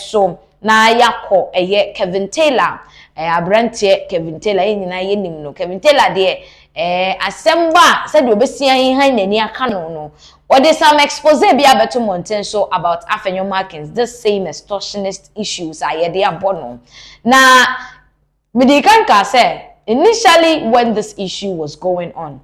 so na yakọ Kevin Taylor abrante Kevin Taylor nyina yenim no Kevin Taylor de asemba said obesia yin han nani aka no or there's some expose be abeto mountain so about Afenyo-Markin, this same extortionist issues are there bono. Now, Midikanka said initially when this issue was going on,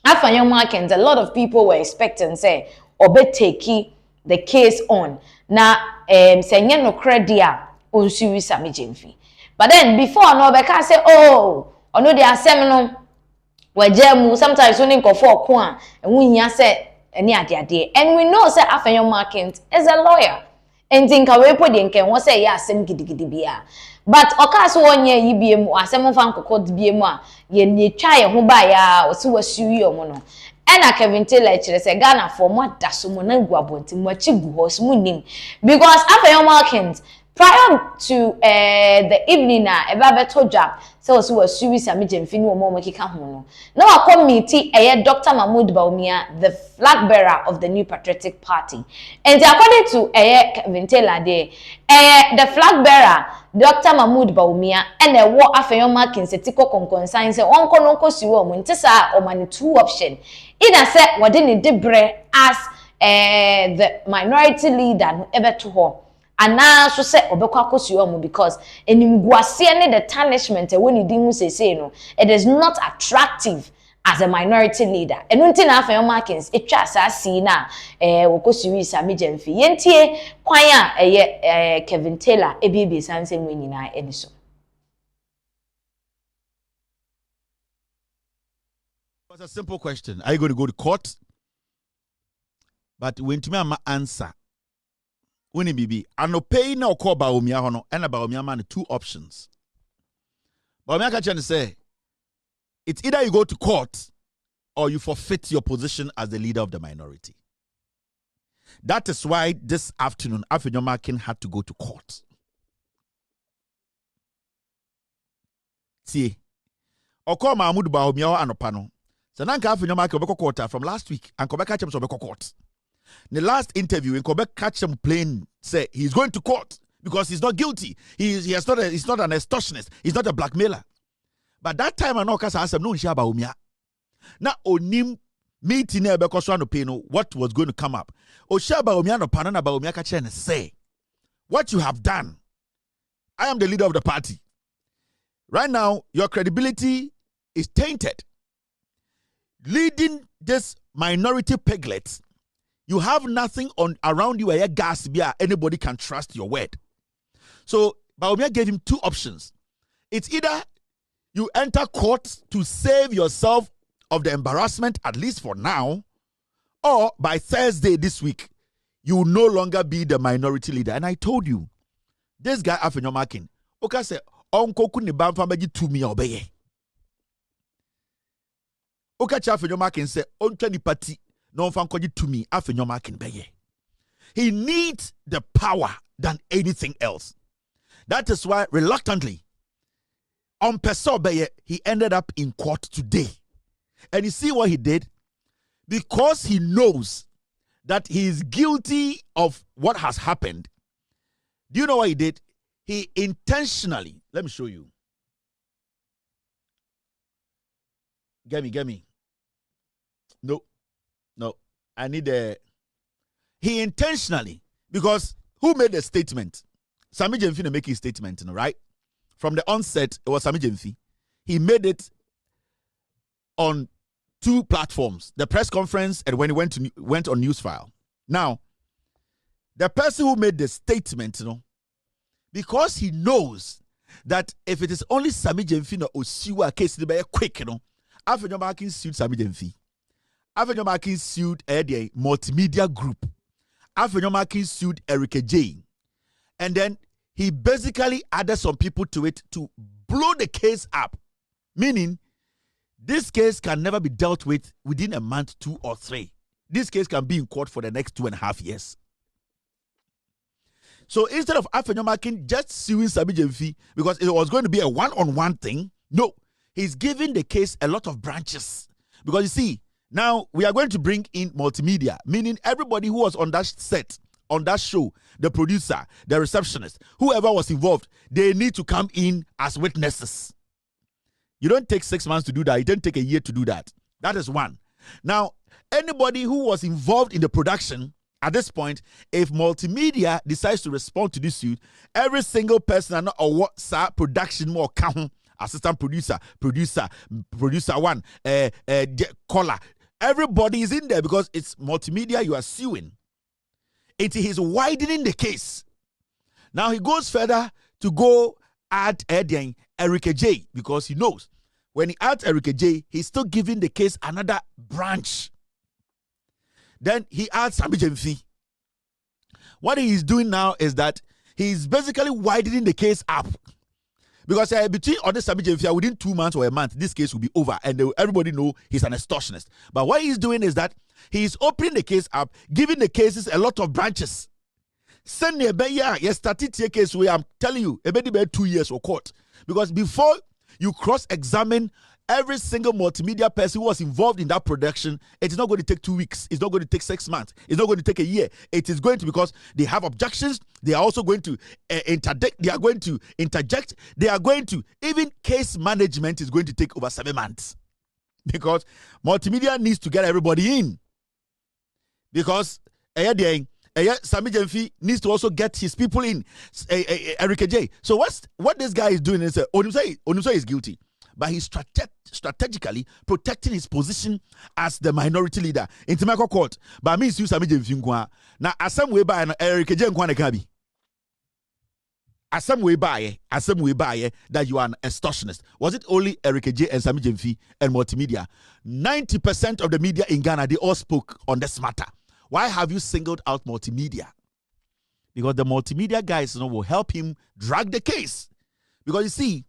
Afenyo-Markin, a lot of people were expecting say obe take the case on. Now, senye no credia on Suing Sammy Gyamfi. But then before no beka say oh, ono de asem no wajemu sometimes when go for kwa and when ya say and we know say Afenyo-Markin is a lawyer. And think away put in can was say yes, and gidibia. But okaso one year ye be a seven fan could be a ma, ye try who buy ya or so was you mono. And I Kevin Taylor say Ghana for what does someone guabonti machigu horse mooning. Because Afenyo-Markin prior to the evening a beto job so was Suing Sammy Gyamfi no more makika hono. Now a committee Dr. Mahmoud Bawumia, the flag bearer of the New Patriotic Party. And according to Kevin Taylor the flag bearer Dr. Mahmoud Bawumia and the war Afenyo-Markin setiko concern say onko nonko siwo mu ntisa o mani two option. Either say wadini debre as the minority leader ever to her. And now so say obekwa kosuomu because enimguase ne the tarnishment when you dimu say no it is not attractive as a minority leader. Enunti na Afenyo-Markin etwa asasi na wokosuwi Sammy Gyamfi yentie kwan a Kevin Taylor ebiebe sanse nyina eniso. It was a simple question. Are you going to go to court? But when to me answer Uni bibi anope na okọ Bawumia hono and Bawumia man two options. Bawumia ka chen say it's either you go to court or you forfeit your position as the leader of the minority. That is why this afternoon Afenyo-Markin had to go to court. See, okọ Mahmoud Bawumia anopa no. Sananka Afenyo-Markin obekọ court from last week and Kobeka chem so obekọ court. The last interview in Quebec catch him playing say he's going to court because he's not guilty. He's not an extortionist. He's not a blackmailer. But that time I know because I asked him no Bawumia. Now onim meeting because no pay no what was going to come up. Bawumia no panana Bawumia catch and say what you have done. I am the leader of the party. Right now your credibility is tainted. Leading this minority piglets. You have nothing on around you where gas beer anybody can trust your word. So Bawumia gave him two options. It's either you enter court to save yourself of the embarrassment, at least for now, or by Thursday this week, you will no longer be the minority leader. And I told you, this guy Afenyo-Markin, okay, say, Onko kuni bamfa beji tumi obeye. Okay, Afenyo-Markin say, Onko ni party. No fankoji to me, Afenyo-Markin beye. He needs the power than anything else. That is why, reluctantly, on Peso beye, he ended up in court today. And you see what he did? Because he knows that he is guilty of what has happened. Do you know what he did? He intentionally, let me show you. Get me. No. I need he intentionally, because who made the statement? Sammy Gyamfi make his statement, right? From the onset, it was Sammy Gyamfi. He made it on two platforms, the press conference and when he went on Newsfile. Now, the person who made the statement, because he knows that if it is only Sammy Gyamfi no Osiwa case, they be quick, Afenyo-Markin sued Sammy Gyamfi. Afenyo-Markin sued a multimedia group. Afenyo-Markin sued Erica J. And then he basically added some people to it to blow the case up. Meaning, this case can never be dealt with within a month, 2 or 3. This case can be in court for the next 2.5 years. So instead of Afenyo-Markin just suing Sammy Gyamfi because it was going to be a one-on-one thing, no, he's giving the case a lot of branches. Because you see, now we are going to bring in multimedia, meaning everybody who was on that set on that show, the producer, the receptionist, whoever was involved, they need to come in as witnesses. You don't take 6 months to do that. You don't take a year to do that. That is one. Now, anybody who was involved in the production at this point, if multimedia decides to respond to this suit, every single person or what production more count, assistant producer one, caller, everybody is in there because it's multimedia you are suing. He's widening the case. Now he goes further to go add Erica J, because he knows when he adds Erica J, he's still giving the case another branch. Then he adds Sammy Gyamfi. What he is doing now is that he's basically widening the case up. Because between other Sammy Gyamfi, within 2 months or a month, this case will be over and everybody know he's an extortionist. But what he's doing is that he's opening the case up, giving the cases a lot of branches. Send me you started a case where I'm telling you, about 2 years or court. Because before you cross-examine every single multimedia person who was involved in that production, it is not going to take 2 weeks. It's not going to take 6 months. It's not going to take a year. It is going to, because they have objections. They are also going to interdict. They are going to interject. They are going to, even case management is going to take over 7 months. Because multimedia needs to get everybody in. Because Sammy Gyamfi needs to also get his people in. Erica J. So what this guy is doing is Onumse is guilty, but he's strategically protecting his position as the minority leader in Timako court. But means you Sammy Gyamfi now as some way by Erica J kabi. As some way by that you are an extortionist. Was it only Erica J and Sammy Gyamfi and multimedia? 90% of the media in Ghana, they all spoke on this matter. Why have you singled out multimedia? Because the multimedia guys will help him drag the case. Because you see,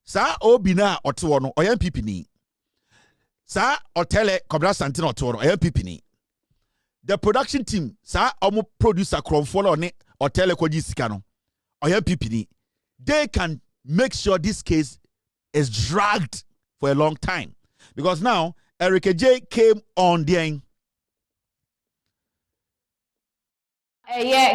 Sa Obina Otuono, NPP ni. Sa Otele Kobra Santino Otuono, NPP ni. The production team, Sa Omo producer Kromfolo ne Otele Koji Sikano, NPP ni. They can make sure this case is dragged for a long time. Because now, Erica J came on the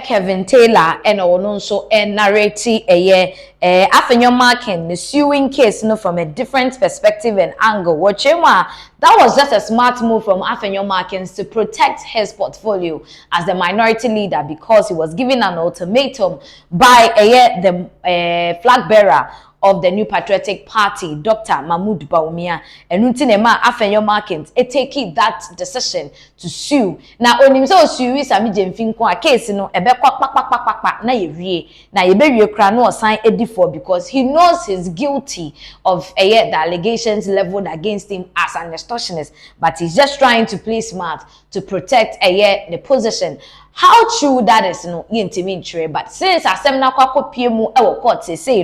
Kevin Taylor and also narrative Afenyo-Markin the suing case from a different perspective and angle. That was just a smart move from Afenyo-Markin to protect his portfolio as the minority leader, because he was given an ultimatum by the flag bearer of the New Patriotic Party, Dr. Mahmoud Bawumia, and Untinema Afenyo-Markin, taking that decision to sue. Now, on so sue Sammy Gyamfi a case, ebe kwak na yewie, na yebewie kra no sign edi4, because he knows he's guilty of the allegations leveled against him as an extortionist, but he's just trying to play smart to protect the position. How true that is, yintimi but since asem na kwakọ piemu court say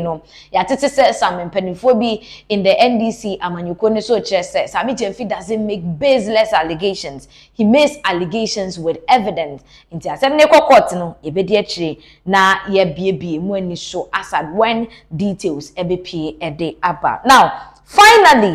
ya tete say some mpanimfo in the NDC amanyuko ne so kire say Sammy Gyamfi doesn't make baseless allegations. He makes allegations with evidence. Inti asem ne court ebedi akire na ye biebie mu ani so asad when details ebepie ede aba. Now, finally,